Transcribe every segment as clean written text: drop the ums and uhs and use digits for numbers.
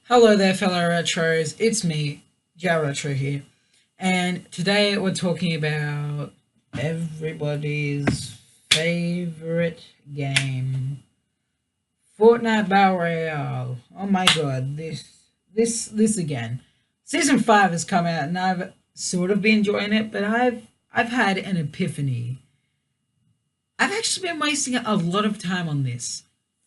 Hello there, fellow retros. It's me, JaRetro here, and today we're talking about everybody's favorite game, Fortnite Battle Royale. Oh my god, this again. Season 5 has come out, and I've sort of been enjoying it, but I've had an epiphany. I've actually been wasting a lot of time on this.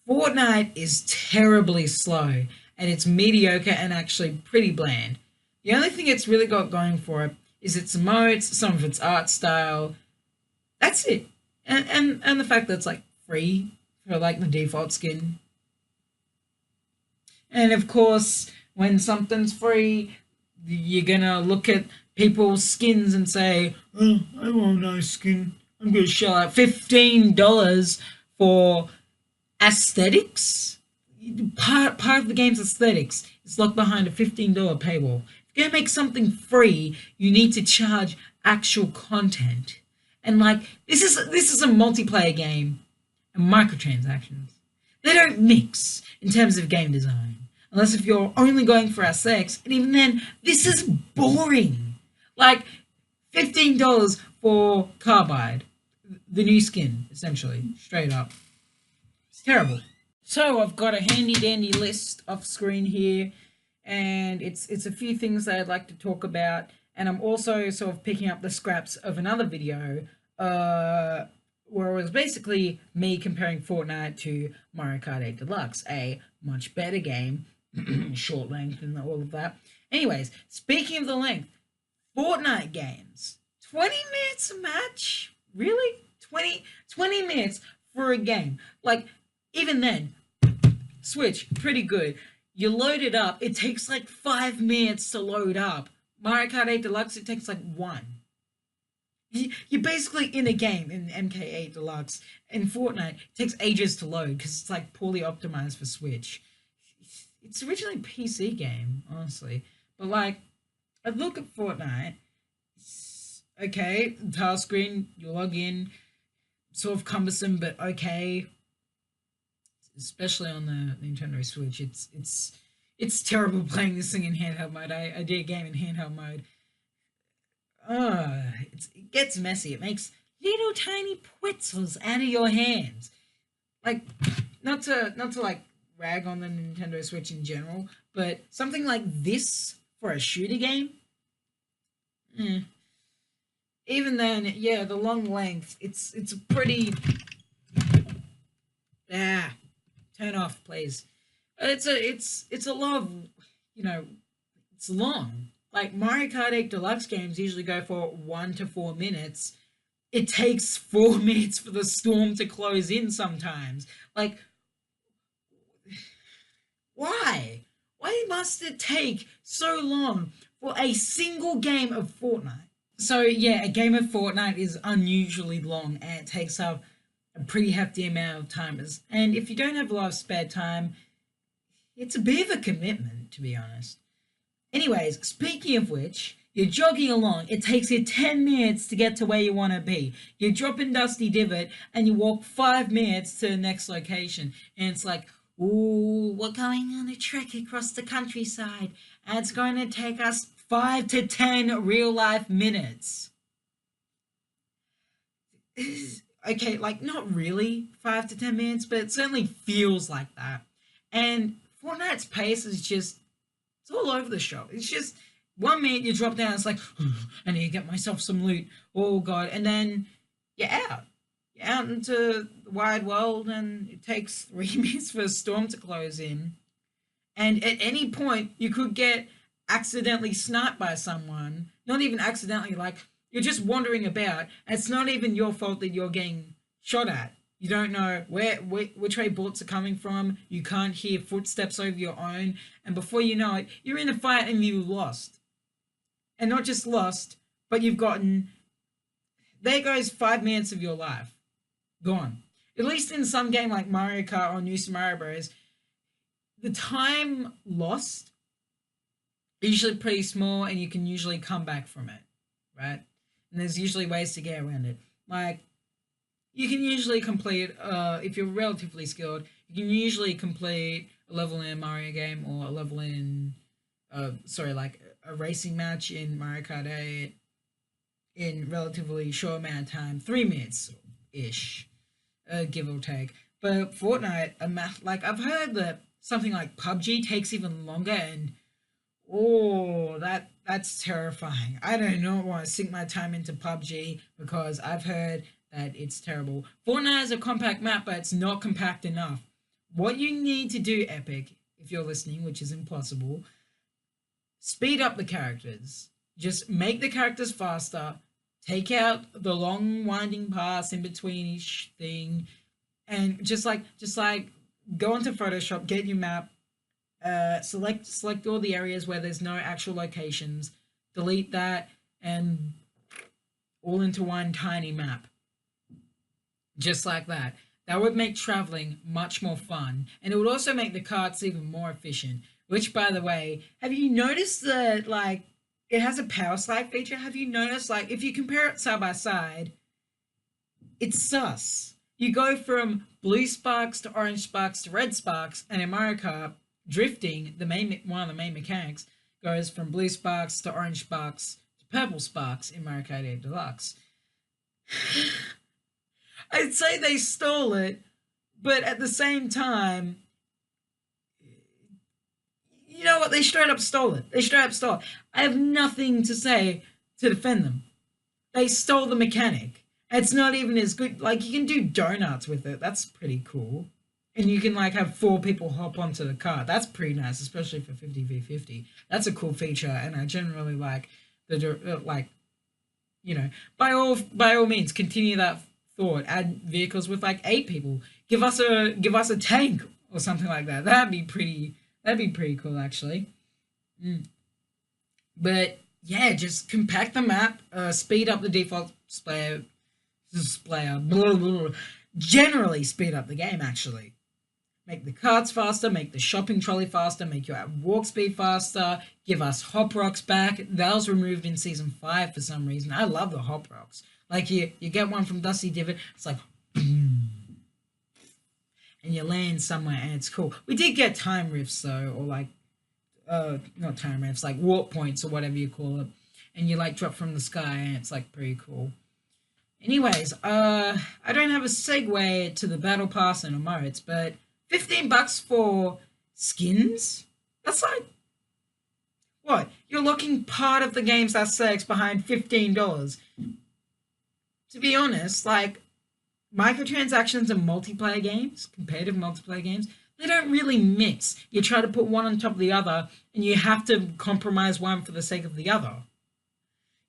Fortnite is terribly slow and it's mediocre and actually pretty bland. The only thing it's really got going for it is its emotes, some of its art style. That's it. And the fact that it's like free for like the default skin. And of course, when something's free, you're gonna look at people's skins and say, "Oh, I want no skin. I'm gonna shell out $15 for aesthetics." Part of the game's aesthetics is locked behind a $15 paywall. If you're gonna make something free, you need to charge actual content. And like this is a multiplayer game and microtransactions. They don't mix in terms of game design. Unless if you're only going for aesthetics, and even then, this is boring. Like $15 for Carbide, the new skin, essentially, straight up. It's terrible. So I've got a handy dandy list off screen here, and it's a few things that I'd like to talk about, and I'm also sort of picking up the scraps of another video, where it was basically me comparing Fortnite to Mario Kart 8 Deluxe, a much better game, short length and all of that. Anyways, speaking of the length, Fortnite games, 20 minutes a match? Really? 20 minutes for a game. Like, even then, Switch, pretty good. You load it up, it takes like 5 minutes to load up. Mario Kart 8 Deluxe, it takes like one. You're basically in a game in MK8 Deluxe. In Fortnite, it takes ages to load because it's like poorly optimized for Switch. It's originally a PC game, honestly. But like, I look at Fortnite, okay, the tile screen, you log in, sort of cumbersome, but okay. Especially on the Nintendo Switch, it's terrible playing this thing in handheld mode. I did a game in handheld mode. It gets messy. It makes little tiny pretzels out of your hands. Like, not to like rag on the Nintendo Switch in general, but something like this for a shooter game. Eh. Even then, yeah, the long length. It's a pretty. Ah, turn off, please. It's a lot of, you know, it's long. Like Mario Kart 8 Deluxe games usually go for 1 to 4 minutes. It takes 4 minutes for the storm to close in sometimes. Like, why? Why must it take so long for a single game of Fortnite? So yeah, a game of Fortnite is unusually long and it takes up a pretty hefty amount of time. And if you don't have a lot of spare time, it's a bit of a commitment, to be honest. Anyways, speaking of which, you're jogging along. It takes you 10 minutes to get to where you want to be. You drop in Dusty Divot and you walk 5 minutes to the next location. And it's like, ooh, we're going on a trek across the countryside. And it's going to take us 5 to 10 real life minutes. Okay, like not really 5 to 10 minutes, but it certainly feels like that. And Fortnite's pace is just it's all over the shop. It's just 1 minute you drop down, it's like I need to get myself some loot. Oh god, and then you're out. You're out into the wide world, and it takes 3 minutes for a storm to close in. And at any point, you could get accidentally sniped by someone. Not even accidentally, like you're just wandering about, and it's not even your fault that you're getting shot at. You don't know which way bullets are coming from. You can't hear footsteps over your own, and before you know it, you're in a fight and you lost. And not just lost, but you've gotten there goes 5 minutes of your life gone. At least in some game like Mario Kart or New Super Mario Bros, the time lost is usually pretty small, and you can usually come back from it, right? And there's usually ways to get around it. Like you can usually complete, if you're relatively skilled, you can usually complete a level in a Mario game or a level in, sorry, like a racing match in Mario Kart 8 in relatively short amount of time, 3 minutes ish, give or take. But Fortnite, like I've heard that something like PUBG takes even longer, and oh, that's terrifying. I do not want to sink my time into PUBG because I've heard that it's terrible. Fortnite is a compact map, but it's not compact enough. What you need to do, Epic, if you're listening, which is impossible, speed up the characters. Just make the characters faster. Take out the long winding paths in between each thing, and just like go into Photoshop, get your map, select all the areas where there's no actual locations, delete that, and all into one tiny map, just like that. That would make traveling much more fun, and it would also make the carts even more efficient. Which, by the way, have you noticed that like it has a power slide feature? Have you noticed like if you compare it side by side, it's sus. You go from blue sparks to orange sparks to red sparks, and in Mario Kart, drifting, one of the main mechanics, goes from blue sparks to orange sparks to purple sparks in Mario Kart 8 Deluxe. I'd say they stole it, but at the same time, you know what? They straight up stole it. They straight up stole it. I have nothing to say to defend them. They stole the mechanic. It's not even as good. Like, you can do donuts with it. That's pretty cool. And you can, like, have 4 people hop onto the car. That's pretty nice, especially for 50v50. That's a cool feature, and I generally like the, like, you know, by all means, continue that thought. Add vehicles with, like, 8 people. Give us a tank or something like that. That'd be pretty cool, actually. But yeah, just compact the map, speed up the default display, blah, blah, blah. Generally speed up the game, actually. Make the carts faster, make the shopping trolley faster, make your walk speed faster, give us hop rocks back. That was removed in Season 5 for some reason. I love the hop rocks. Like, you get one from Dusty Divot, it's like, boom, and you land somewhere, and it's cool. We did get time rifts, though, or like, not time rifts, like warp points, or whatever you call it, and you, like, drop from the sky, and it's, like, pretty cool. Anyways, I don't have a segue to the Battle Pass and emotes, but $15 for skins? That's like, what? You're locking part of the game's aesthetics behind $15. To be honest, like, microtransactions and multiplayer games, competitive multiplayer games, they don't really mix. You try to put one on top of the other, and you have to compromise one for the sake of the other.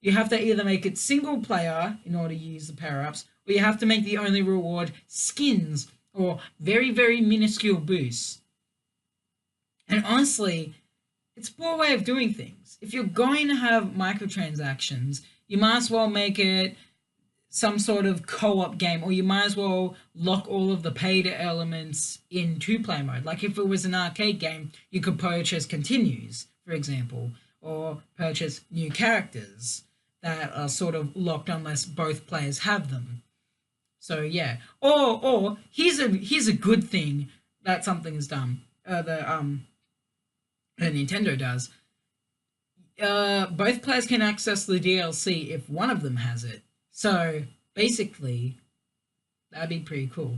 You have to either make it single player in order to use the power-ups, or you have to make the only reward skins, or very, very minuscule boosts. And honestly, it's a poor way of doing things. If you're going to have microtransactions, you might as well make it some sort of co-op game, or you might as well lock all of the paid elements in 2-player mode. Like, if it was an arcade game, you could purchase continues, for example, or purchase new characters that are sort of locked unless both players have them. So yeah, or here's a good thing that something's done. The Nintendo does. Both players can access the DLC if one of them has it. So basically, that'd be pretty cool.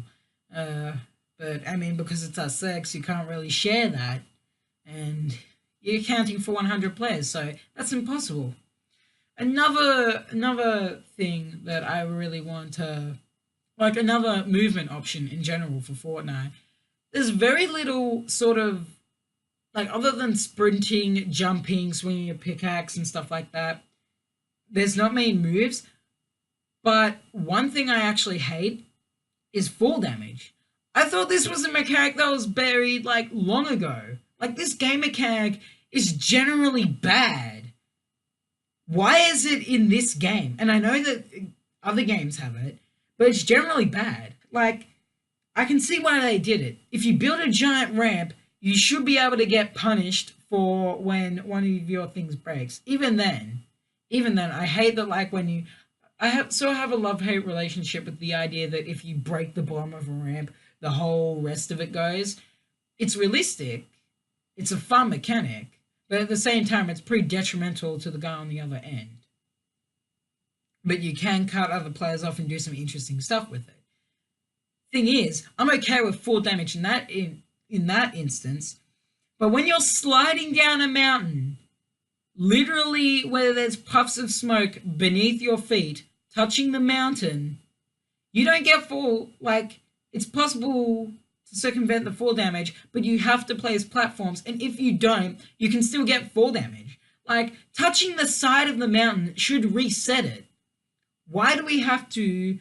But I mean, because it's us six, you can't really share that, and you're counting for 100 players, so that's impossible. Another thing that I really want to, like, another movement option in general for Fortnite, there's very little sort of, like, other than sprinting, jumping, swinging your pickaxe and stuff like that, there's not many moves. But one thing I actually hate is fall damage. I thought this was a mechanic that was buried, like, long ago. Like, this game mechanic is generally bad. Why is it in this game? And I know that other games have it, but it's generally bad. Like, I can see why they did it. If you build a giant ramp, you should be able to get punished for when one of your things breaks. Even then, I hate that, like, when you... I have a love-hate relationship with the idea that if you break the bottom of a ramp, the whole rest of it goes. it's realistic, it's a fun mechanic, but at the same time, it's pretty detrimental to the guy on the other end. But you can cut other players off and do some interesting stuff with it. Thing is, I'm okay with 4 damage in that instance, but when you're sliding down a mountain, literally where there's puffs of smoke beneath your feet, touching the mountain, you don't get 4, like, it's possible to circumvent the 4 damage, but you have to place platforms, and if you don't, you can still get 4 damage. Like, touching the side of the mountain should reset it. Why do we have to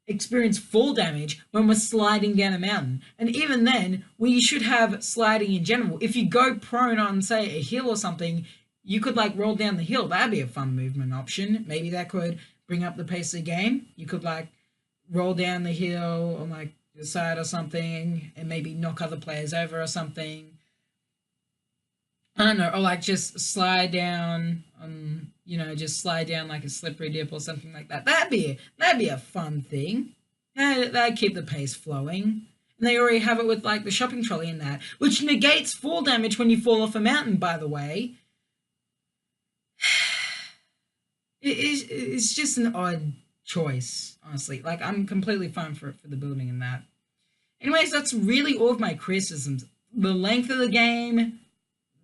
experience 4 damage when we're sliding down a mountain? And even then, we should have sliding in general. If you go prone on, say, a hill or something, you could, like, roll down the hill. That'd be a fun movement option. Maybe that could bring up the pace of the game. You could, like, roll down the hill on, like, the side or something, and maybe knock other players over or something. I don't know, or, like, just slide down on, you know, just slide down like a slippery dip or something like that. That'd be a fun thing. That'd keep the pace flowing. And they already have it with, like, the shopping trolley in that, which negates fall damage when you fall off a mountain, by the way. It's just an odd choice, honestly. Like, I'm completely fine for the building in that. Anyways, that's really all of my criticisms. The length of the game,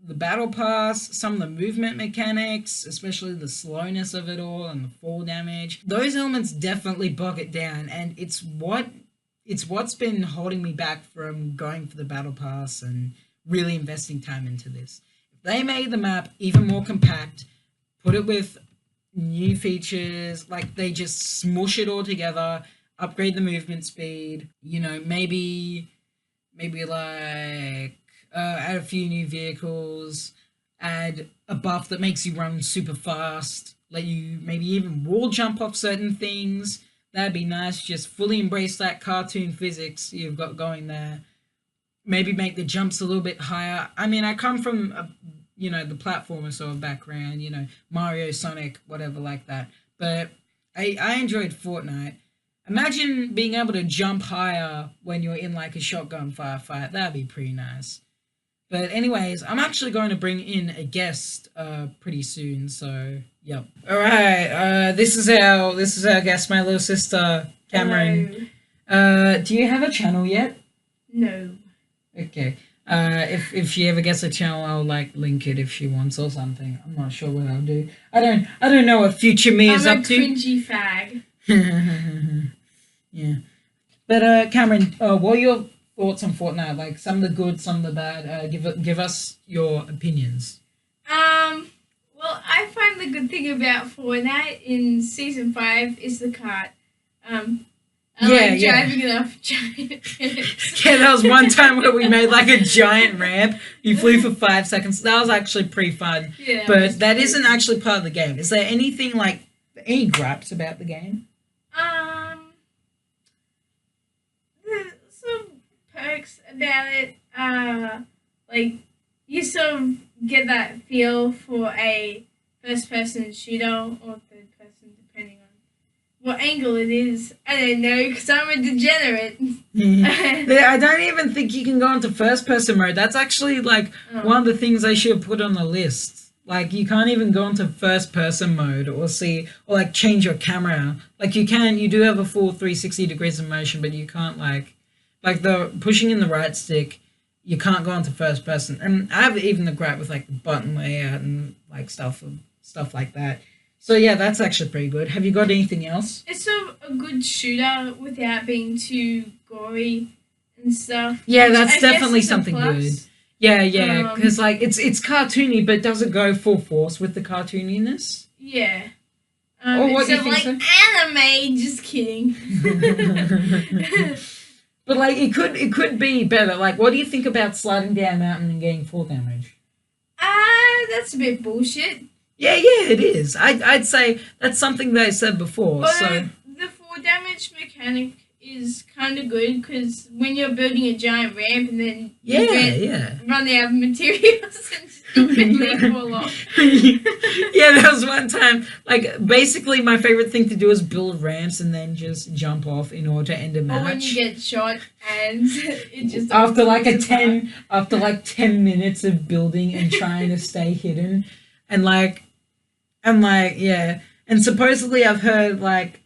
the battle pass, some of the movement mechanics, especially the slowness of it all and the fall damage. Those elements definitely bog it down, and it's what's been holding me back from going for the battle pass and really investing time into this. If they made the map even more compact, put it with new features, like they just smush it all together, upgrade the movement speed, you know, maybe like add a few new vehicles, add a buff that makes you run super fast, let you maybe even wall jump off certain things. That'd be nice. Just fully embrace that cartoon physics you've got going there. Maybe make the jumps a little bit higher. I mean, I come from the platformer sort of background, Mario, Sonic, whatever like that. But I enjoyed Fortnite. Imagine being able to jump higher when you're in like a shotgun firefight. That'd be pretty nice. But anyways, I'm actually going to bring in a guest pretty soon, so yep. Alright, this is our guest, my little sister, Kamryn. Do you have a channel yet? No. Okay. If she ever gets a channel, I'll like link it if she wants or something. I'm not sure what I'll do. I don't know what future me is up to. I'm a cringy fag. Yeah. But Kamryn, what are your thoughts on Fortnite? Like some of the good, some of the bad. Give us your opinions. Well, I find the good thing about Fortnite in season 5 is the cart. I like driving it off giant ramps. Yeah, that was one time where we made like a giant ramp. You flew for 5 seconds. That was actually pretty fun. Yeah, but that isn't actually part of the game. Is there anything like any gripes about the game? There's some perks about it. Like you sort of get that feel for a first-person shooter or third-person, depending on what angle it is. I don't know, because I'm a degenerate. I don't even think you can go into first-person mode. That's actually like one of the things I should have put on the list. Like you can't even go into first-person mode or like change your camera. Like you do have a full 360 degrees of motion, but you can't like the pushing in the right stick. You can't go into first person. And I have even the gripe with like the button layout and like stuff like that. So yeah, that's actually pretty good. Have you got anything else? It's sort of a good shooter without being too gory and stuff. Yeah, that's definitely something good. Yeah, because like it's cartoony, but does it go full force with the cartooniness? Yeah. Or what do you think? Like anime, just kidding. But like it could be better. Like, what do you think about sliding down a mountain and getting fall damage? That's a bit bullshit. Yeah, it is. I'd say that's something they said before. But so the fall damage mechanic is kind of good because when you're building a giant ramp and then run out of materials and stupidly fall off. Yeah, that was one time. Like, basically, my favorite thing to do is build ramps and then just jump off in order to end a match. Or when you get shot and it just after like 10 minutes of building and trying to stay hidden, and yeah, and supposedly I've heard like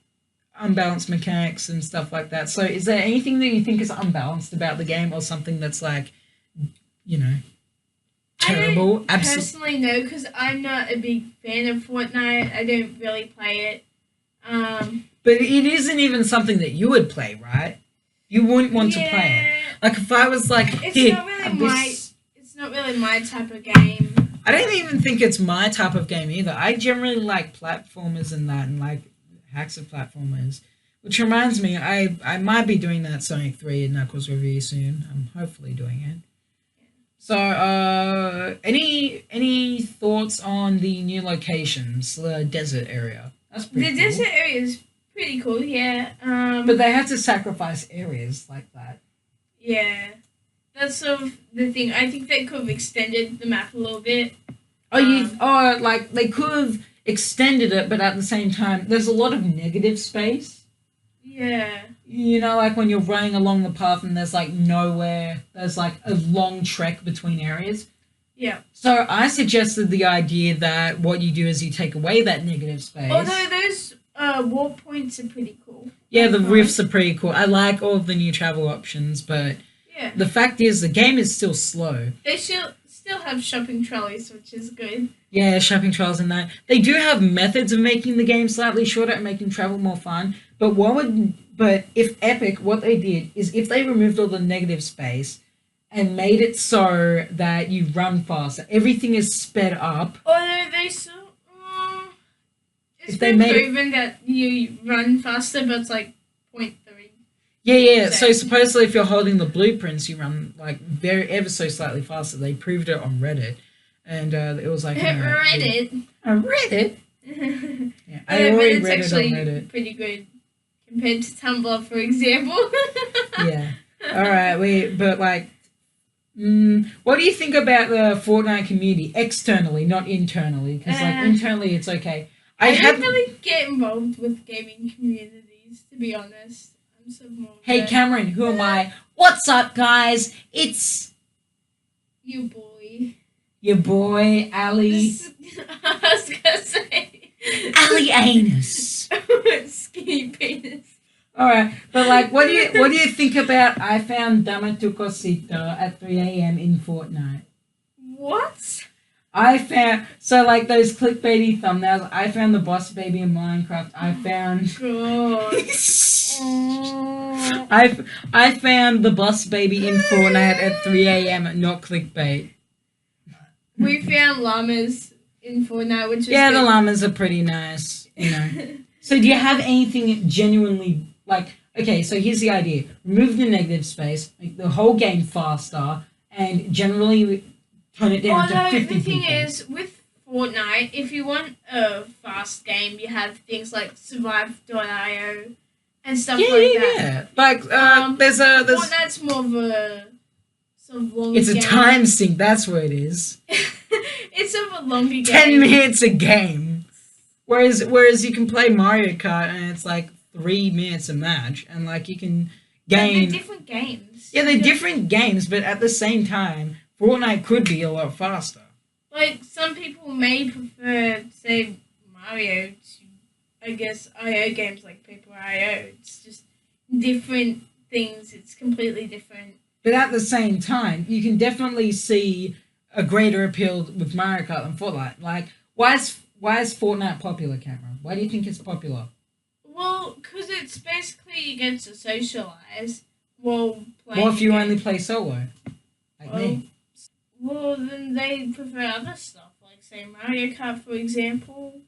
unbalanced mechanics and stuff like that. So is there anything that you think is unbalanced about the game, or something that's like, terrible? I don't personally know, because I'm not a big fan of Fortnite. I don't really play it. But it isn't even something that you would play, right? You wouldn't want to play it. Like if I was like, it's not really my type of game. I don't even think it's my type of game either. I generally like platformers and that, and like hacks of platformers. Which reminds me, I might be doing that Sonic 3 Knuckles review soon. I'm hopefully doing it. So, any thoughts on the new locations, the desert area? That's pretty cool. The desert area is pretty cool, yeah. But they had to sacrifice areas like that. Yeah. That's sort of the thing. I think they could have extended the map a little bit. Like they could have extended it, but at the same time, there's a lot of negative space. Yeah. Like when you're running along the path and there's like nowhere, there's like a long trek between areas. Yeah. So I suggested the idea that what you do is you take away that negative space. Although those warp points are pretty cool. Yeah, the rifts are pretty cool. I like all of the new travel options, but the fact is the game is still slow. They still have shopping trolleys, which is good. Yeah, shopping trolleys and that. They do have methods of making the game slightly shorter and making travel more fun. But if Epic, what they did is if they removed all the negative space and made it so that you run faster, everything is sped up. Although it's been proven that you run faster, but it's like 0.3. Yeah. So supposedly if you're holding the blueprints, you run like ever so slightly faster. They proved it on Reddit. And it was like... Reddit? Reddit? Yeah, I already read it on Reddit. Pretty good compared to Tumblr, for example. Yeah. Alright, but like... what do you think about the Fortnite community? Externally, not internally. Because like internally it's okay. I don't really get involved with gaming communities, to be honest. I'm so more... Hey Kamryn, who am I? What's up, guys? It's... You boy. Your boy, Ali. I was gonna say... Ali Anus. Skinny penis. Alright, but like, what do you think about I found Dama tu Cosita at 3 a.m. in Fortnite? What? I found, so like those clickbaity thumbnails, I found the boss baby in Minecraft, I found... God. I found the boss baby in Fortnite at 3 a.m. not clickbait. We found llamas in Fortnite, which is good. The llamas are pretty nice, So do you have anything genuinely, like, okay, so here's the idea. Remove the negative space, make the whole game faster, and generally turn it down to 50 the thing people. is, with Fortnite, if you want a fast game, you have things like Survive.io and stuff like that. Yeah. Like, there's Fortnite's more of a sort of longer It's a time sink, that's what it is. It's sort of a longer game. 10 minutes a game. Whereas you can play Mario Kart and it's like 3 minutes a match, and like you can gain... They're different games. Yeah, they're different games, but at the same time, Fortnite could be a lot faster. Like, some people may prefer, say, Mario to, I guess, IO games like Paper.io. It's just different things. It's completely different. But at the same time, you can definitely see a greater appeal with Mario Kart than Fortnite. Like, why is Fortnite popular, Kamryn? Why do you think it's popular? Well, because it's basically you get to socialise while playing. What if you only play solo? Like me. Well, then they prefer other stuff, like, say, Mario Kart, for example.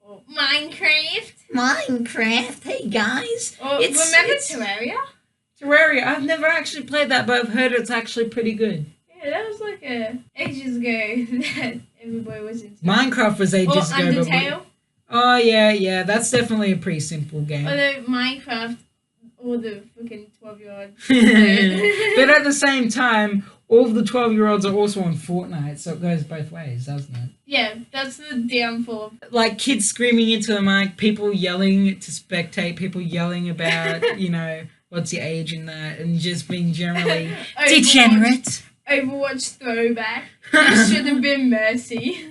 Or Minecraft. Minecraft? Hey, guys. Or remember Terraria? Terraria. I've never actually played that, but I've heard it's actually pretty good. Yeah, that was like ages ago that everybody was into. Minecraft was ages ago. Undertale. Oh, yeah, that's definitely a pretty simple game. Although Minecraft all the fucking 12-year-olds. But at the same time, all of the 12-year-olds are also on Fortnite, so it goes both ways, doesn't it? Yeah, that's the downfall. Like kids screaming into the mic, people yelling to spectate, people yelling about, you know, what's your age in that, and just being generally degenerate. Overwatch throwback. It should have been Mercy.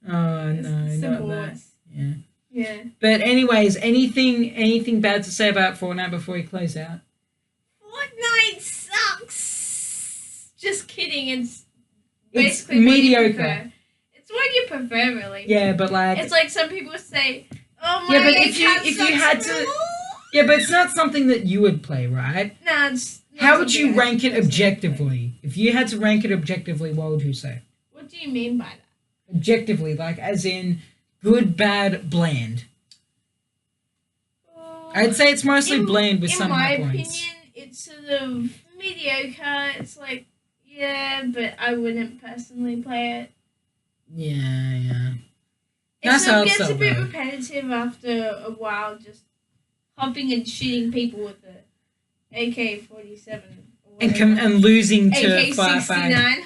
Oh no, not that. Yeah. Yeah. But anyways, anything bad to say about Fortnite before we close out? Fortnite sucks. Just kidding. It's mediocre. It's what you prefer, really. Yeah, but like it's like some people say, "Oh my." Yeah, but if you had to, yeah, but it's not something that you would play, right? No, it's. How would you rank it objectively? If you had to rank it objectively, what would you say? What do you mean by that? Objectively, like as in good, bad, bland. I'd say it's mostly bland with some high points. In my opinion, it's sort of mediocre. It's like, yeah, but I wouldn't personally play it. Yeah. It sort of gets a bit repetitive after a while, just hopping and shooting people with the AK-47 and losing to AK-69.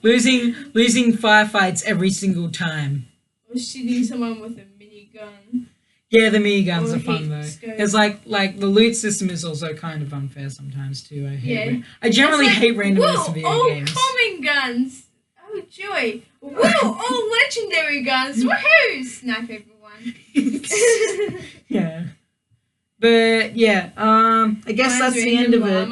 losing firefights every single time. Or shooting someone with a minigun. Yeah, the miniguns are fun though. Because like the loot system is also kind of unfair sometimes too. I generally hate randomness in video games. Common guns. Oh joy. Whoa, all legendary guns. Woohoo! Snipe everyone. Yeah. But yeah, I guess that's the end of it.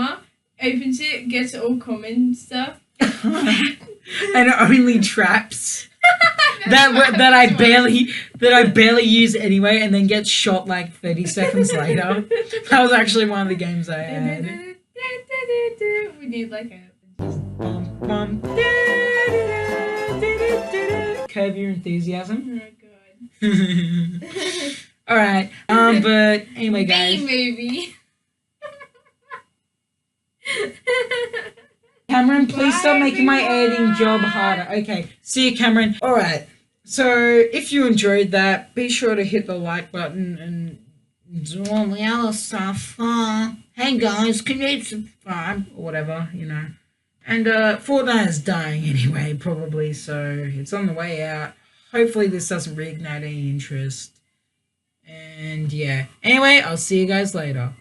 Opens it, gets all common stuff. And only traps. that I barely use anyway, and then get shot like 30 seconds later. That was actually one of the games I had. We need like a curb your enthusiasm. Oh god. All right. But anyway, guys. B-movie. Kamryn, please stop making my editing job harder. Okay, see you, Kamryn. All right. So if you enjoyed that, be sure to hit the like button and do all the other stuff. Hey guys, can you subscribe or whatever, you know? And Fortnite is dying anyway, probably. So it's on the way out. Hopefully this doesn't reignite any interest. And yeah. Anyway, I'll see you guys later.